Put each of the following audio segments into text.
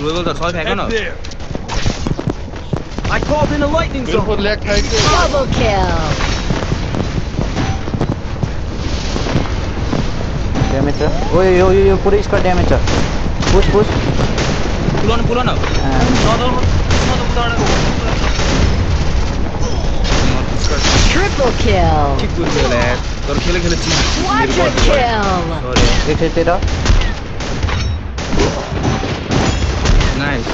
Survival त सबै फ्याक्न न I called in a lightning zone. Beautiful leg खाइके Double kill. ड्यामेज छ ओए यो पुरै स्क्वाड ड्यामेज छ पुश पुलन Triple kill. ठिक गुड होला यार तर खेले चिज Quadra kill. सरी 113 नाइस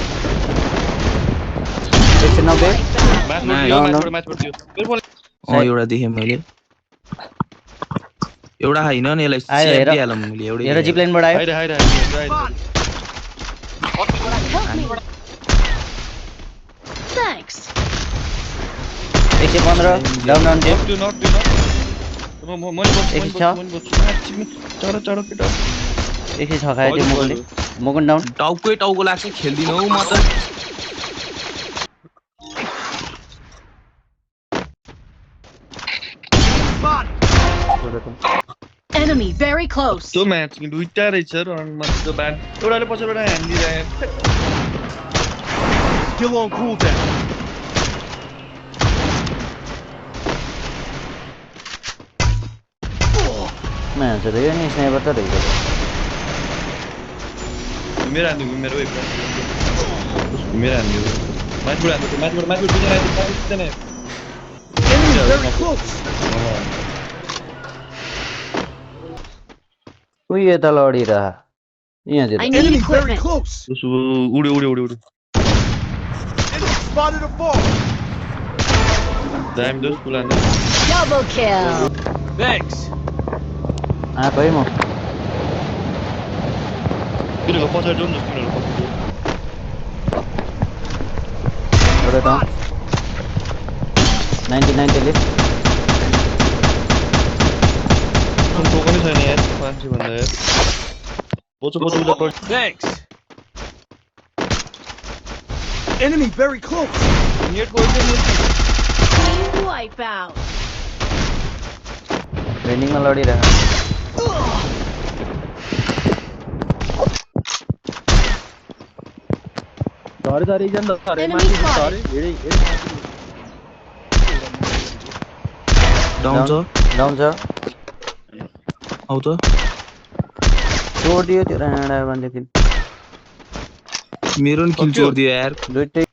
190 म्याचबाट दियो Beautiful एउटा देखेँ मैले एउटा हैन नि यसलाई आयो हेर दिइहालौँ मैले एउटा हेर जिप लाइनबाट आयो आइरे Help me. Thanks. 115 डाउन नट म एक छ। चढ केटा 106 खायो त्यो मगन डाउन टाउको लाग्छ खेल्दिन हौ म त Enemy very close. त्यो म्याच कि दुईटा रहेछ रनमा त्यो ब्यान एउटाले पछिबाट ह्यान्ड दिइरहेको Still on cooldown. म्याच रह्यो नि स्नाइपर त रहेछ मेरो एक मेरो हान्दियो म्याचबाट पुग्दैन Enemy very close. उही यता लडिरह यहाँतिर I need Enemy very equipment. close. उड्यो Enemy spotted a ball. दाइम those पुलान Double kill. Thanks. आएको है म तिनीहरूको पछाडि जाउँ न तिनीहरूको एउटा डाउन 99 ले को पनि छैन यार 500 भन्दा यार पोचो Thanks. Enemy very close. Net को एकदम Team wipeout. ट्रेनिङमा लडिरह Enemy spotted. Down छ आउ त छोडिदियो त्यो राणा भनेदेखि मेरो नि किल छोडिदियो यार दुईटै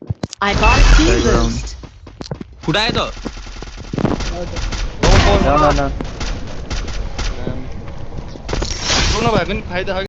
I got a team boost. फुटाए त डाउन भएको नि फाइदा